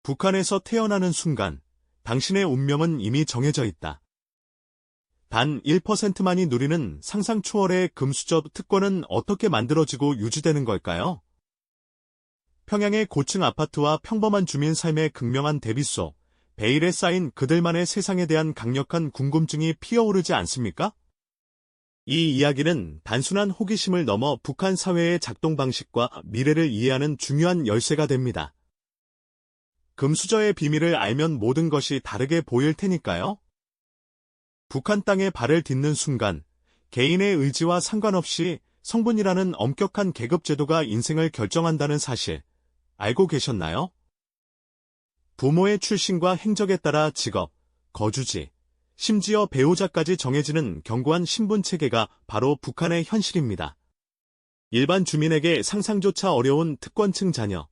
북한에서 태어나는 순간 당신의 운명은 이미 정해져 있다. 단 1%만이 누리는 상상 초월의 금수저 특권은 어떻게 만들어지고 유지되는 걸까요? 평양의 고층 아파트와 평범한 주민 삶의 극명한 대비 속 베일에 쌓인 그들만의 세상에 대한 강력한 궁금증이 피어오르지 않습니까? 이 이야기는 단순한 호기심을 넘어 북한 사회의 작동 방식과 미래를 이해하는 중요한 열쇠가 됩니다. 금수저의 비밀을 알면 모든 것이 다르게 보일 테니까요. 북한 땅에 발을 딛는 순간 개인의 의지와 상관없이 성분이라는 엄격한 계급제도가 인생을 결정한다는 사실 알고 계셨나요? 부모의 출신과 행적에 따라 직업, 거주지, 심지어 배우자까지 정해지는 견고한 신분체계가 바로 북한의 현실입니다. 일반 주민에게 상상조차 어려운 특권층 자녀,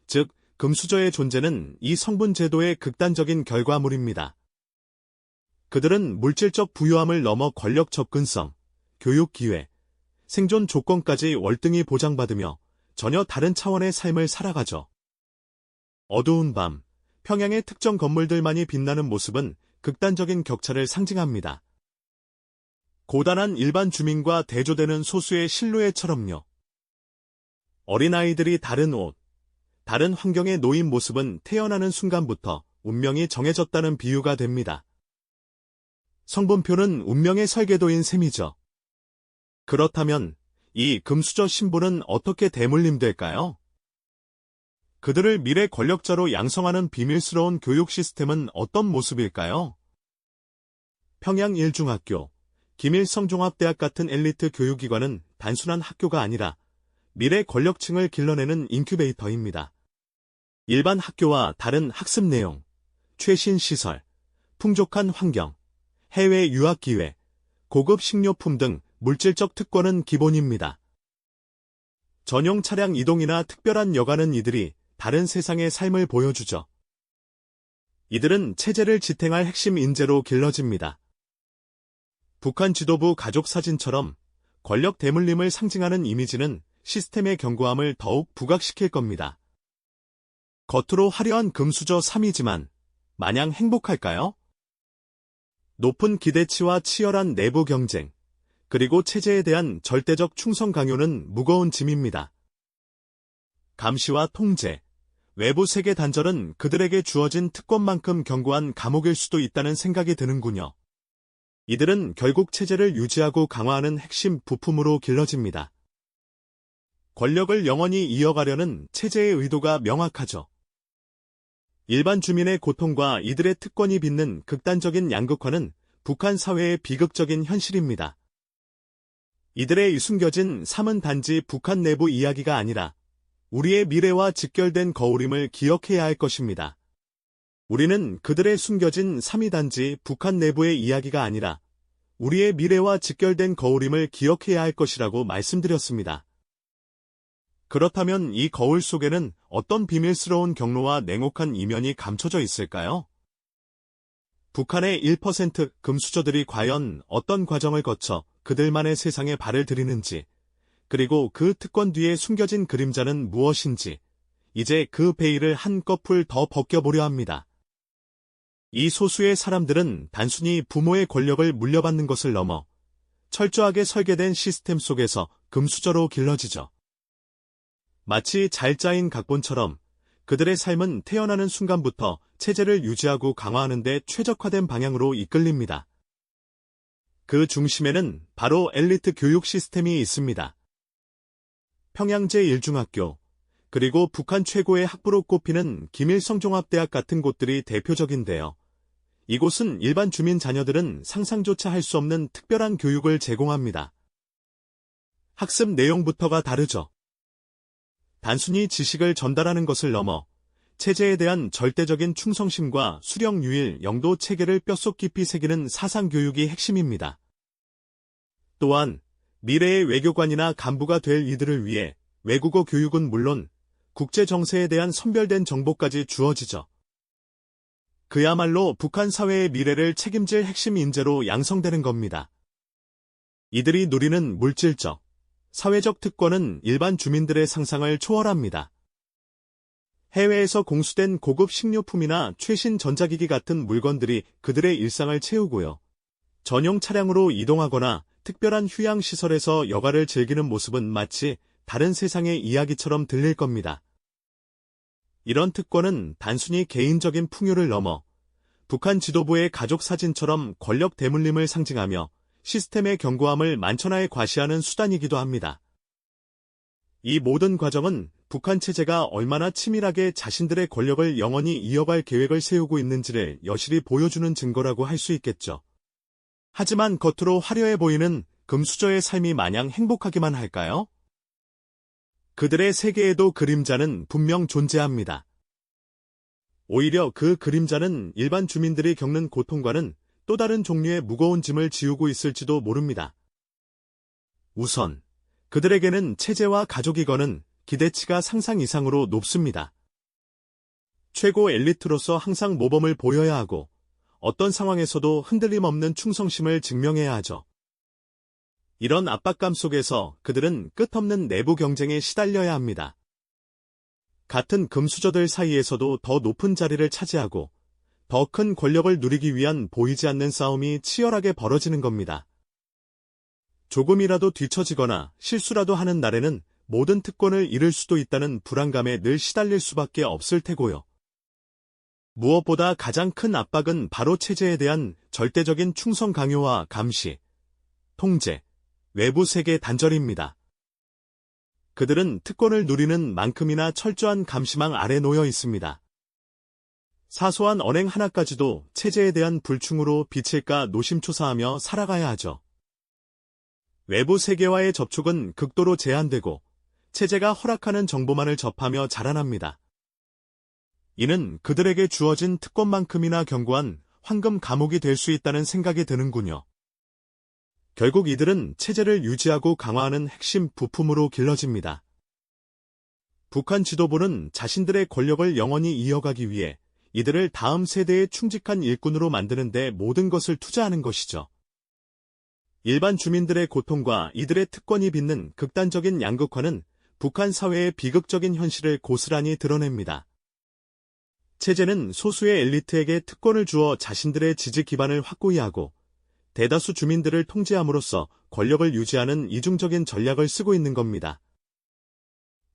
즉 금수저의 존재는 이 성분제도의 극단적인 결과물입니다. 그들은 물질적 부유함을 넘어 권력 접근성, 교육 기회, 생존 조건까지 월등히 보장받으며 전혀 다른 차원의 삶을 살아가죠. 어두운 밤, 평양의 특정 건물들만이 빛나는 모습은 극단적인 격차를 상징합니다. 고단한 일반 주민과 대조되는 소수의 실루엣처럼요. 어린아이들이 다른 옷, 다른 환경에 놓인 모습은 태어나는 순간부터 운명이 정해졌다는 비유가 됩니다. 성분표는 운명의 설계도인 셈이죠. 그렇다면 이 금수저 신분은 어떻게 대물림될까요? 그들을 미래 권력자로 양성하는 비밀스러운 교육 시스템은 어떤 모습일까요? 평양 일중학교, 김일성종합대학 같은 엘리트 교육기관은 단순한 학교가 아니라 미래 권력층을 길러내는 인큐베이터입니다. 일반 학교와 다른 학습 내용, 최신 시설, 풍족한 환경, 해외 유학 기회, 고급 식료품 등 물질적 특권은 기본입니다. 전용 차량 이동이나 특별한 여가는 이들이 다른 세상의 삶을 보여주죠. 이들은 체제를 지탱할 핵심 인재로 길러집니다. 북한 지도부 가족 사진처럼 권력 대물림을 상징하는 이미지는 시스템의 견고함을 더욱 부각시킬 겁니다. 겉으로 화려한 금수저 3이지만 마냥 행복할까요? 높은 기대치와 치열한 내부 경쟁, 그리고 체제에 대한 절대적 충성 강요는 무거운 짐입니다. 감시와 통제, 외부 세계 단절은 그들에게 주어진 특권만큼 견고한 감옥일 수도 있다는 생각이 드는군요. 이들은 결국 체제를 유지하고 강화하는 핵심 부품으로 길러집니다. 권력을 영원히 이어가려는 체제의 의도가 명확하죠. 일반 주민의 고통과 이들의 특권이 빚는 극단적인 양극화는 북한 사회의 비극적인 현실입니다. 이들의 숨겨진 삶은 단지 북한 내부 이야기가 아니라 우리의 미래와 직결된 거울임을 기억해야 할 것입니다. 우리는 그들의 숨겨진 삶이 단지 북한 내부의 이야기가 아니라 우리의 미래와 직결된 거울임을 기억해야 할 것이라고 말씀드렸습니다. 그렇다면 이 거울 속에는 어떤 비밀스러운 경로와 냉혹한 이면이 감춰져 있을까요? 북한의 1% 금수저들이 과연 어떤 과정을 거쳐 그들만의 세상에 발을 들이는지, 그리고 그 특권 뒤에 숨겨진 그림자는 무엇인지, 이제 그 베일을 한꺼풀 더 벗겨보려 합니다. 이 소수의 사람들은 단순히 부모의 권력을 물려받는 것을 넘어 철저하게 설계된 시스템 속에서 금수저로 길러지죠. 마치 잘 짜인 각본처럼 그들의 삶은 태어나는 순간부터 체제를 유지하고 강화하는 데 최적화된 방향으로 이끌립니다. 그 중심에는 바로 엘리트 교육 시스템이 있습니다. 평양 제1중학교, 그리고 북한 최고의 학부로 꼽히는 김일성종합대학 같은 곳들이 대표적인데요. 이곳은 일반 주민 자녀들은 상상조차 할 수 없는 특별한 교육을 제공합니다. 학습 내용부터가 다르죠. 단순히 지식을 전달하는 것을 넘어 체제에 대한 절대적인 충성심과 수령 유일 영도 체계를 뼛속 깊이 새기는 사상교육이 핵심입니다. 또한 미래의 외교관이나 간부가 될 이들을 위해 외국어 교육은 물론 국제 정세에 대한 선별된 정보까지 주어지죠. 그야말로 북한 사회의 미래를 책임질 핵심 인재로 양성되는 겁니다. 이들이 누리는 물질적, 사회적 특권은 일반 주민들의 상상을 초월합니다. 해외에서 공수된 고급 식료품이나 최신 전자기기 같은 물건들이 그들의 일상을 채우고요. 전용 차량으로 이동하거나 특별한 휴양시설에서 여가를 즐기는 모습은 마치 다른 세상의 이야기처럼 들릴 겁니다. 이런 특권은 단순히 개인적인 풍요를 넘어 북한 지도부의 가족 사진처럼 권력 대물림을 상징하며 시스템의 견고함을 만천하에 과시하는 수단이기도 합니다. 이 모든 과정은 북한 체제가 얼마나 치밀하게 자신들의 권력을 영원히 이어갈 계획을 세우고 있는지를 여실히 보여주는 증거라고 할 수 있겠죠. 하지만 겉으로 화려해 보이는 금수저의 삶이 마냥 행복하기만 할까요? 그들의 세계에도 그림자는 분명 존재합니다. 오히려 그 그림자는 일반 주민들이 겪는 고통과는 또 다른 종류의 무거운 짐을 지우고 있을지도 모릅니다. 우선 그들에게는 체제와 가족이 거는 기대치가 상상 이상으로 높습니다. 최고 엘리트로서 항상 모범을 보여야 하고 어떤 상황에서도 흔들림 없는 충성심을 증명해야 하죠. 이런 압박감 속에서 그들은 끝없는 내부 경쟁에 시달려야 합니다. 같은 금수저들 사이에서도 더 높은 자리를 차지하고 더 큰 권력을 누리기 위한 보이지 않는 싸움이 치열하게 벌어지는 겁니다. 조금이라도 뒤처지거나 실수라도 하는 날에는 모든 특권을 잃을 수도 있다는 불안감에 늘 시달릴 수밖에 없을 테고요. 무엇보다 가장 큰 압박은 바로 체제에 대한 절대적인 충성 강요와 감시, 통제, 외부 세계 단절입니다. 그들은 특권을 누리는 만큼이나 철저한 감시망 아래 놓여 있습니다. 사소한 언행 하나까지도 체제에 대한 불충으로 비칠까 노심초사하며 살아가야 하죠. 외부 세계와의 접촉은 극도로 제한되고 체제가 허락하는 정보만을 접하며 자라납니다. 이는 그들에게 주어진 특권만큼이나 견고한 황금 감옥이 될 수 있다는 생각이 드는군요. 결국 이들은 체제를 유지하고 강화하는 핵심 부품으로 길러집니다. 북한 지도부는 자신들의 권력을 영원히 이어가기 위해 이들을 다음 세대의 충직한 일꾼으로 만드는 데 모든 것을 투자하는 것이죠. 일반 주민들의 고통과 이들의 특권이 빚는 극단적인 양극화는 북한 사회의 비극적인 현실을 고스란히 드러냅니다. 체제는 소수의 엘리트에게 특권을 주어 자신들의 지지 기반을 확고히 하고 대다수 주민들을 통제함으로써 권력을 유지하는 이중적인 전략을 쓰고 있는 겁니다.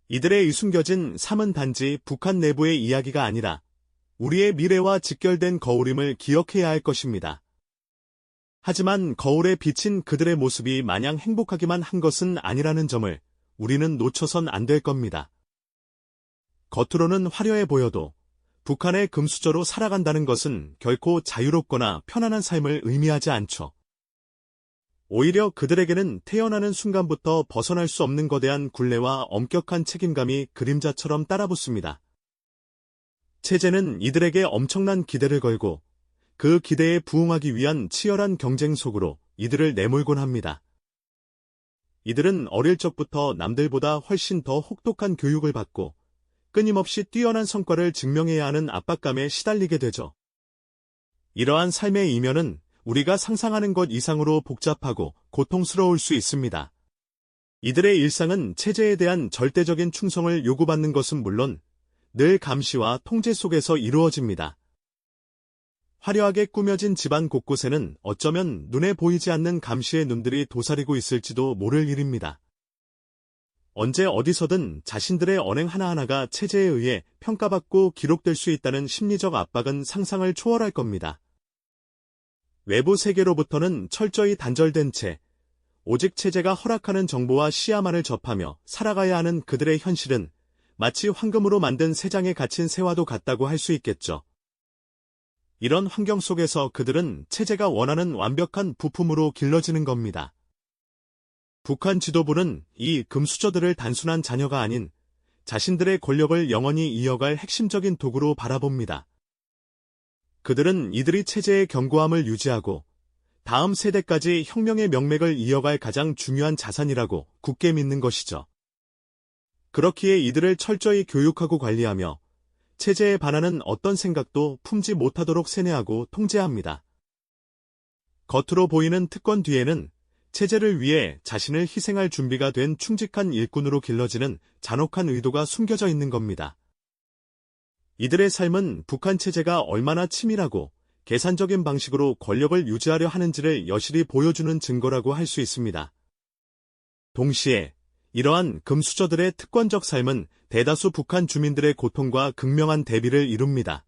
이들의 이 숨겨진 삶은 단지 북한 내부의 이야기가 아니라 우리의 미래와 직결된 거울임을 기억해야 할 것입니다. 하지만 거울에 비친 그들의 모습이 마냥 행복하기만 한 것은 아니라는 점을 우리는 놓쳐선 안 될 겁니다. 겉으로는 화려해 보여도 북한의 금수저로 살아간다는 것은 결코 자유롭거나 편안한 삶을 의미하지 않죠. 오히려 그들에게는 태어나는 순간부터 벗어날 수 없는 거대한 굴레와 엄격한 책임감이 그림자처럼 따라붙습니다. 체제는 이들에게 엄청난 기대를 걸고 그 기대에 부응하기 위한 치열한 경쟁 속으로 이들을 내몰곤 합니다. 이들은 어릴 적부터 남들보다 훨씬 더 혹독한 교육을 받고 끊임없이 뛰어난 성과를 증명해야 하는 압박감에 시달리게 되죠. 이러한 삶의 이면은 우리가 상상하는 것 이상으로 복잡하고 고통스러울 수 있습니다. 이들의 일상은 체제에 대한 절대적인 충성을 요구받는 것은 물론 늘 감시와 통제 속에서 이루어집니다. 화려하게 꾸며진 집안 곳곳에는 어쩌면 눈에 보이지 않는 감시의 눈들이 도사리고 있을지도 모를 일입니다. 언제 어디서든 자신들의 언행 하나하나가 체제에 의해 평가받고 기록될 수 있다는 심리적 압박은 상상을 초월할 겁니다. 외부 세계로부터는 철저히 단절된 채 오직 체제가 허락하는 정보와 시야만을 접하며 살아가야 하는 그들의 현실은 마치 황금으로 만든 새 장에 갇힌 새와도 같다고 할 수 있겠죠. 이런 환경 속에서 그들은 체제가 원하는 완벽한 부품으로 길러지는 겁니다. 북한 지도부는 이 금수저들을 단순한 자녀가 아닌 자신들의 권력을 영원히 이어갈 핵심적인 도구로 바라봅니다. 그들은 이들이 체제의 견고함을 유지하고 다음 세대까지 혁명의 명맥을 이어갈 가장 중요한 자산이라고 굳게 믿는 것이죠. 그렇기에 이들을 철저히 교육하고 관리하며 체제에 반하는 어떤 생각도 품지 못하도록 세뇌하고 통제합니다. 겉으로 보이는 특권 뒤에는 체제를 위해 자신을 희생할 준비가 된 충직한 일꾼으로 길러지는 잔혹한 의도가 숨겨져 있는 겁니다. 이들의 삶은 북한 체제가 얼마나 치밀하고 계산적인 방식으로 권력을 유지하려 하는지를 여실히 보여주는 증거라고 할 수 있습니다. 동시에 이러한 금수저들의 특권적 삶은 대다수 북한 주민들의 고통과 극명한 대비를 이룹니다.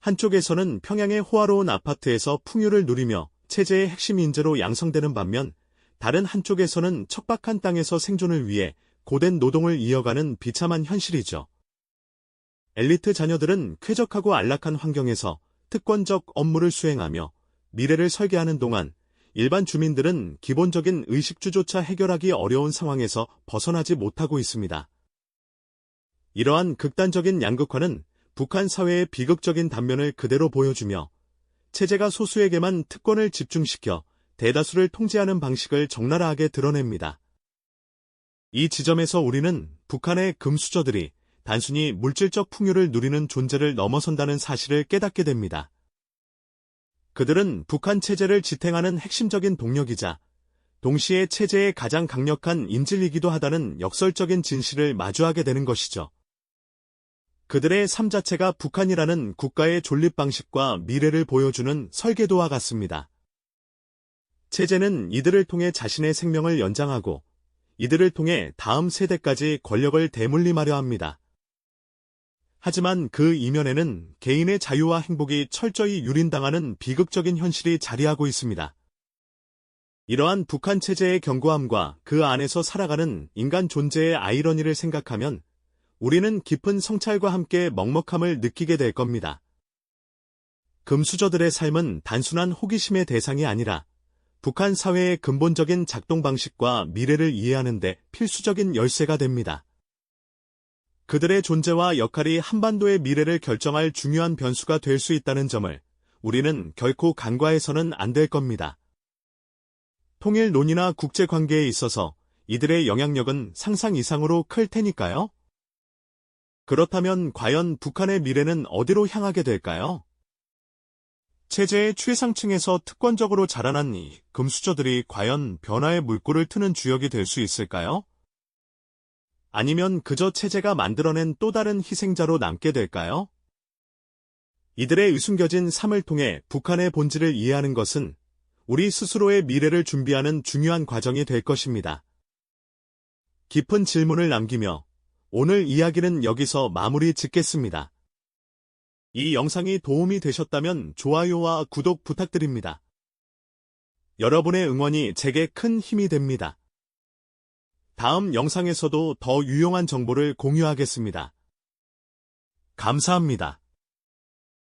한쪽에서는 평양의 호화로운 아파트에서 풍요를 누리며 체제의 핵심 인재로 양성되는 반면 다른 한쪽에서는 척박한 땅에서 생존을 위해 고된 노동을 이어가는 비참한 현실이죠. 엘리트 자녀들은 쾌적하고 안락한 환경에서 특권적 업무를 수행하며 미래를 설계하는 동안 일반 주민들은 기본적인 의식주조차 해결하기 어려운 상황에서 벗어나지 못하고 있습니다. 이러한 극단적인 양극화는 북한 사회의 비극적인 단면을 그대로 보여주며 체제가 소수에게만 특권을 집중시켜 대다수를 통제하는 방식을 적나라하게 드러냅니다. 이 지점에서 우리는 북한의 금수저들이 단순히 물질적 풍요를 누리는 존재를 넘어선다는 사실을 깨닫게 됩니다. 그들은 북한 체제를 지탱하는 핵심적인 동력이자 동시에 체제의 가장 강력한 인질이기도 하다는 역설적인 진실을 마주하게 되는 것이죠. 그들의 삶 자체가 북한이라는 국가의 존립 방식과 미래를 보여주는 설계도와 같습니다. 체제는 이들을 통해 자신의 생명을 연장하고 이들을 통해 다음 세대까지 권력을 대물림하려 합니다. 하지만 그 이면에는 개인의 자유와 행복이 철저히 유린당하는 비극적인 현실이 자리하고 있습니다. 이러한 북한 체제의 견고함과 그 안에서 살아가는 인간 존재의 아이러니를 생각하면 우리는 깊은 성찰과 함께 먹먹함을 느끼게 될 겁니다. 금수저들의 삶은 단순한 호기심의 대상이 아니라 북한 사회의 근본적인 작동 방식과 미래를 이해하는 데 필수적인 열쇠가 됩니다. 그들의 존재와 역할이 한반도의 미래를 결정할 중요한 변수가 될 수 있다는 점을 우리는 결코 간과해서는 안 될 겁니다. 통일 논의나 국제관계에 있어서 이들의 영향력은 상상 이상으로 클 테니까요. 그렇다면 과연 북한의 미래는 어디로 향하게 될까요? 체제의 최상층에서 특권적으로 자라난 이 금수저들이 과연 변화의 물꼬를 트는 주역이 될 수 있을까요? 아니면 그저 체제가 만들어낸 또 다른 희생자로 남게 될까요? 이들의 의숨겨진 삶을 통해 북한의 본질을 이해하는 것은 우리 스스로의 미래를 준비하는 중요한 과정이 될 것입니다. 깊은 질문을 남기며 오늘 이야기는 여기서 마무리 짓겠습니다. 이 영상이 도움이 되셨다면 좋아요와 구독 부탁드립니다. 여러분의 응원이 제게 큰 힘이 됩니다. 다음 영상에서도 더 유용한 정보를 공유하겠습니다. 감사합니다.